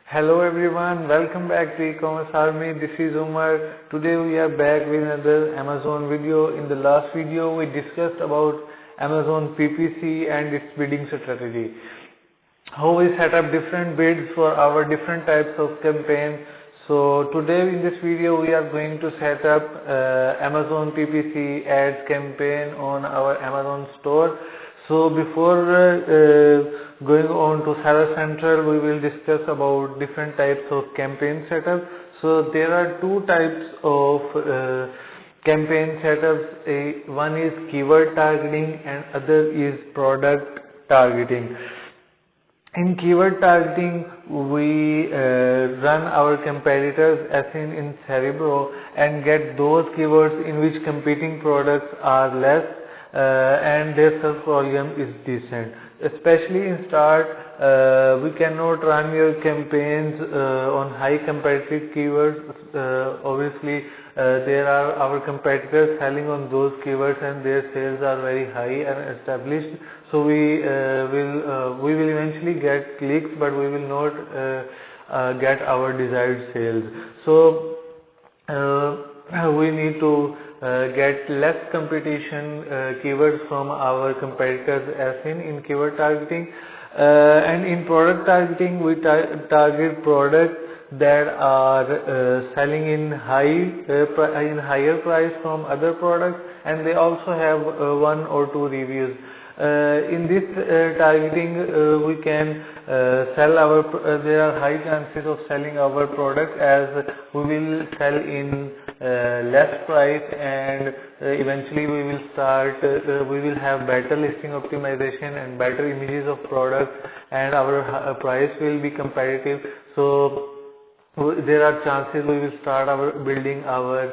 Hello everyone, welcome back to Ecommerce Army. This is Umar. Today we are back with another Amazon video. In the last video we discussed about Amazon PPC and its bidding strategy. How we set up different bids for our different types of campaign. So today in this video we are going to set up Amazon PPC ads campaign on our Amazon store. So before going on to Seller Central, we will discuss about different types of campaign setup. So there are two types of campaign setups. One is keyword targeting and other is product targeting. In keyword targeting, we run our competitors as in Cerebro and get those keywords in which competing products are less and their search volume is decent. Especially in start, we cannot run your campaigns on high competitive keywords. Obviously, there are our competitors selling on those keywords and their sales are very high and established. So we will eventually get clicks, but we will not get our desired sales. So we need to get less competition keywords from our competitors as in keyword targeting. And in product targeting, we target products that are selling in higher price from other products, and they also have one or two reviews. In this targeting, we can sell our. There are high chances of selling our product as we will sell in less price, and eventually we will start. We will have better listing optimization and better images of products, and our price will be competitive. So there are chances we will start building our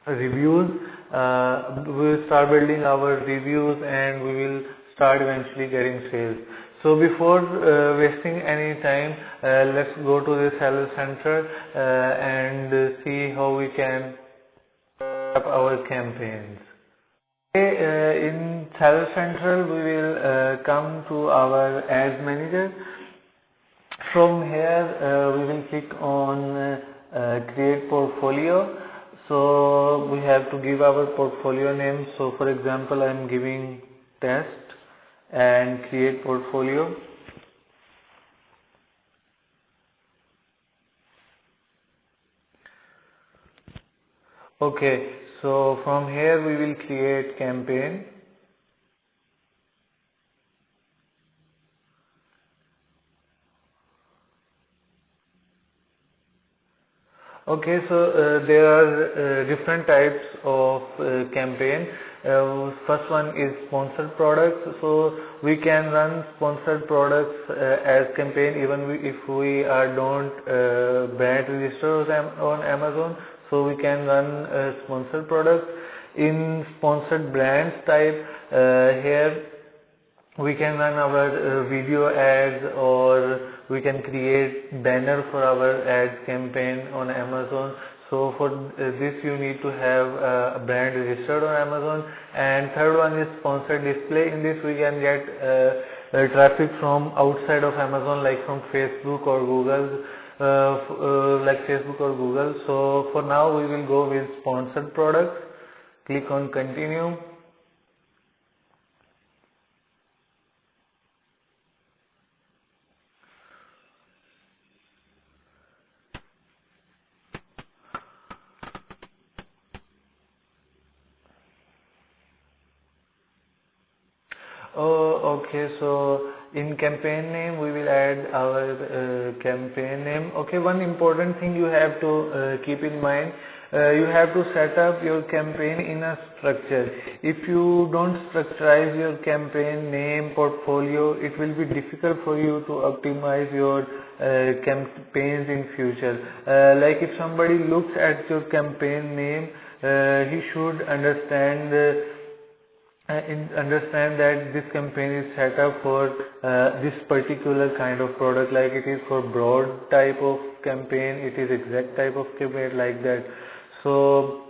reviews. We will start building our reviews and we will start eventually getting sales. So before wasting any time, let's go to the Seller Center and see how we can set up our campaigns. Okay, in Seller Central, we will come to our Ads Manager. From here, we will click on Create Portfolio. So we have to give our portfolio name. So for example, I am giving test and create portfolio. Okay, so from here we will create campaign. Okay, so there are different types of campaign. First one is sponsored products. So we can run sponsored products as campaign even if we don't brand register on Amazon. So we can run sponsored products. In sponsored brands type, here we can run our video ads, or we can create banner for our ads campaign on Amazon. So for this you need to have a brand registered on Amazon. And third one is sponsored display. In this we can get traffic from outside of Amazon, like from Facebook or Google. So for now we will go with sponsored products. Click on continue. Okay, so in campaign name we will add our campaign name. Okay, one important thing you have to keep in mind, you have to set up your campaign in a structure. If you don't structurize your campaign name, portfolio, it will be difficult for you to optimize your campaigns in future. Like if somebody looks at your campaign name, he should understand that this campaign is set up for this particular kind of product, like it is for broad type of campaign, it is exact type of campaign, like that. So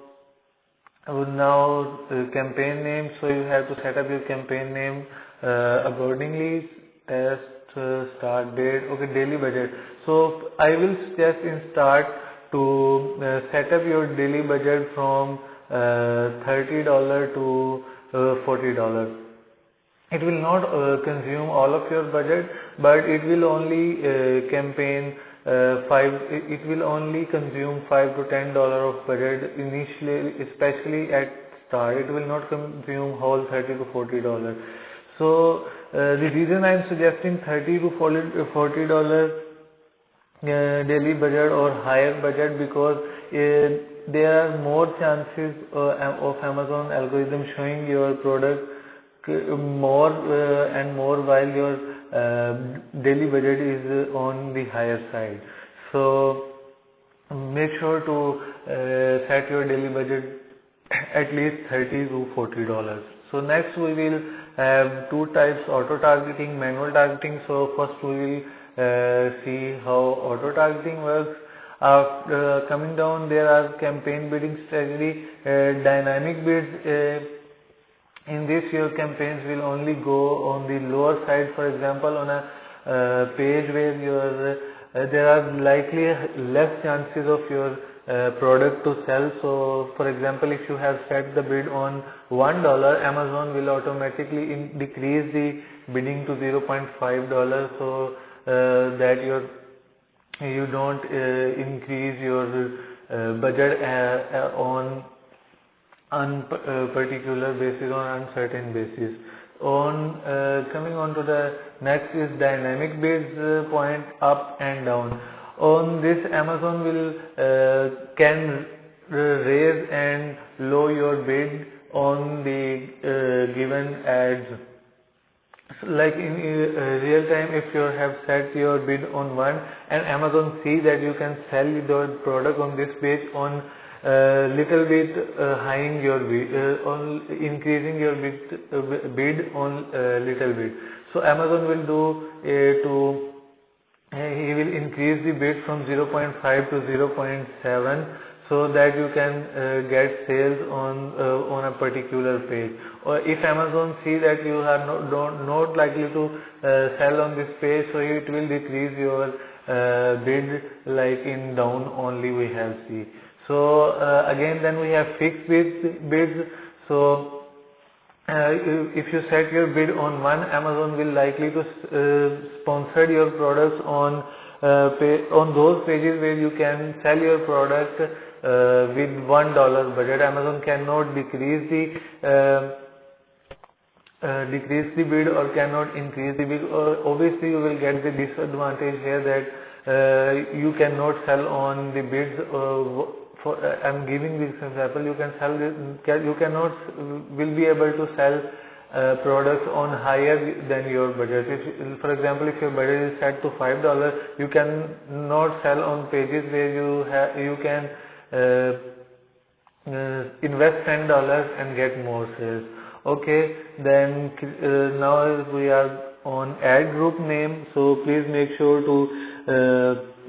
now campaign name, so you have to set up your campaign name accordingly. Test start date. Okay, daily budget. So I will suggest in start to set up your daily budget from $30 to $40. It will not consume all of your budget, but it will only campaign it will only consume $5 to $10 of budget initially, especially at start. It will not consume whole $30 to $40. So the reason I am suggesting $30 to $40 daily budget or higher budget, because there are more chances of Amazon algorithm showing your product more and more while your daily budget is on the higher side. So make sure to set your daily budget at least $30 to $40. So next we will have two types: auto targeting, manual targeting. So first we will see how auto targeting works. Coming down, there are campaign bidding strategy, dynamic bids. In this, your campaigns will only go on the lower side. For example, on a page where there are likely less chances of your product to sell. So for example, if you have set the bid on $1, Amazon will automatically decrease the bidding to $0.5, so that you don't increase your budget on particular basis, on uncertain basis. Coming on to the next is dynamic bids, point up and down. On this, Amazon will can raise and lower your bid on the given ads. Like in real time, if you have set your bid on one and Amazon see that you can sell your product on this page on little bit highing your bid, on increasing your bid on little bit. So Amazon will do he will increase the bid from 0.5 to 0.7, so that you can get sales on a particular page. Or if Amazon see that you are not likely to sell on this page, so it will decrease your bid, like in down only we have see. So again, then we have fixed bids. So if you set your bid on one, Amazon will likely to sponsor your products on those pages where you can sell your product with $1 budget. Amazon cannot decrease the bid or cannot increase the bid. Obviously, you will get the disadvantage here that you cannot sell on the bids. I'm giving this example. You can sell this. You cannot will be able to sell products on higher than your budget. If, for example, if your budget is set to $5, you can not sell on pages where you can invest $10 and get more sales. Okay, then now we are on ad group name. So please make sure to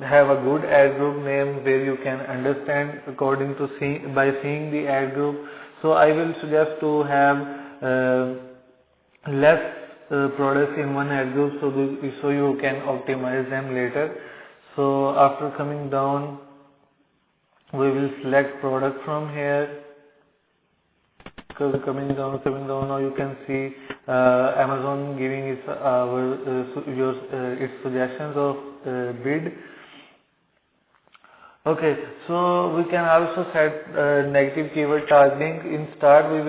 have a good ad group name where you can understand according to by seeing the ad group. So I will suggest to have less products in one ad group, so you can optimize them later. So after coming down, we will select product from here. Coming down now, you can see Amazon giving its its suggestions of bid. Okay, so we can also set negative keyword targeting. In start, we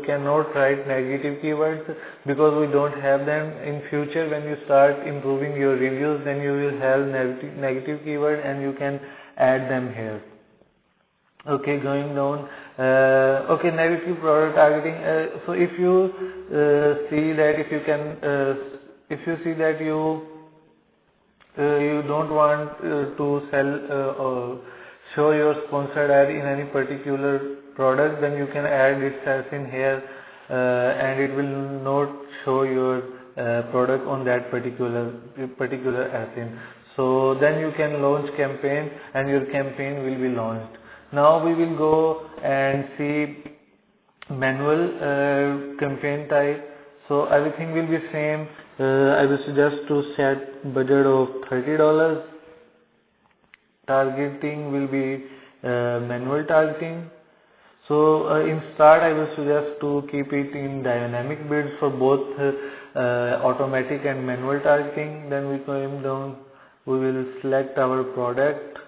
cannot write negative keywords because we don't have them. In future, when you start improving your reviews, then you will have negative keyword and you can add them here. Okay, going down. Okay, negative product targeting. So if you see that you don't want to sell show your sponsored ad in any particular product, then you can add it as in here, and it will not show your product on that particular as in. So then you can launch campaign and your campaign will be launched. Now we will go and see manual campaign type. So everything will be same. I will suggest to set budget of $30. Targeting will be manual targeting. So in start, I will suggest to keep it in dynamic bids for both automatic and manual targeting. Then we come down, we will select our product.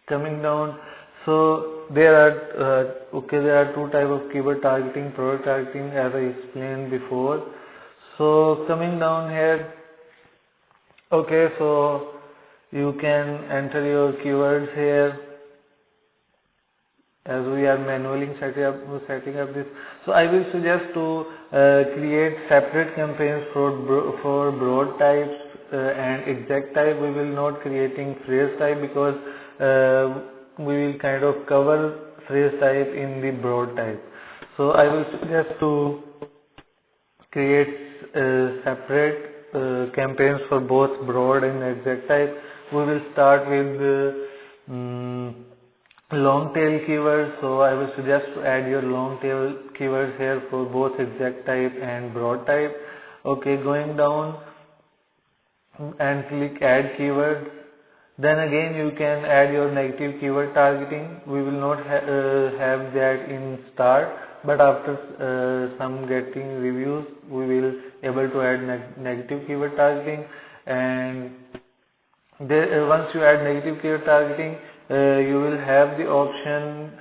Coming down, so there are two type of keyword targeting, product targeting, as I explained before. So coming down here, okay, so you can enter your keywords here, as we are manually setting up this. So I will suggest to create separate campaigns for broad types and exact type. We will not creating phrase type because we will kind of cover phrase type in the broad type. So I will suggest to create separate campaigns for both broad and exact type. We will start with long tail keywords. So I will suggest to add your long tail keywords here for both exact type and broad type. Okay, going down and click add keyword. Then again you can add your negative keyword targeting. We will not have that in start, but after some getting reviews we will able to add negative keyword targeting. And once you add negative keyword targeting, you will have the option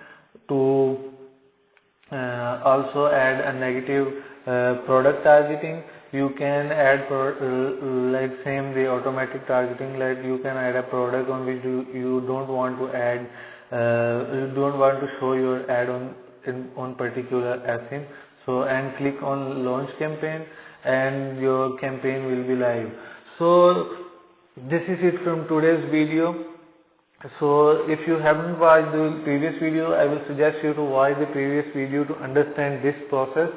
to also add a negative product targeting. You can add like same the automatic targeting, like you can add a product on which you don't want to add, you don't want to show your ad on particular ASIN. So and click on launch campaign and your campaign will be live. So this is it from today's video. So if you haven't watched the previous video, I will suggest you to watch the previous video to understand this process.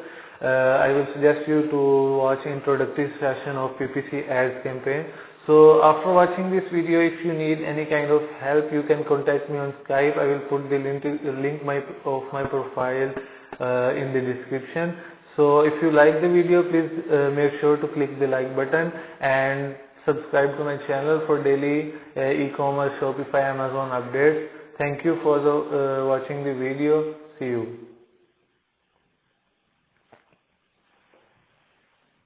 I will suggest you to watch introductory session of PPC ads campaign. So after watching this video, if you need any kind of help, you can contact me on Skype. I will put the link of my profile in the description. So if you like the video, please make sure to click the like button and subscribe to my channel for daily e-commerce, Shopify, Amazon updates. Thank you for watching the video. See you.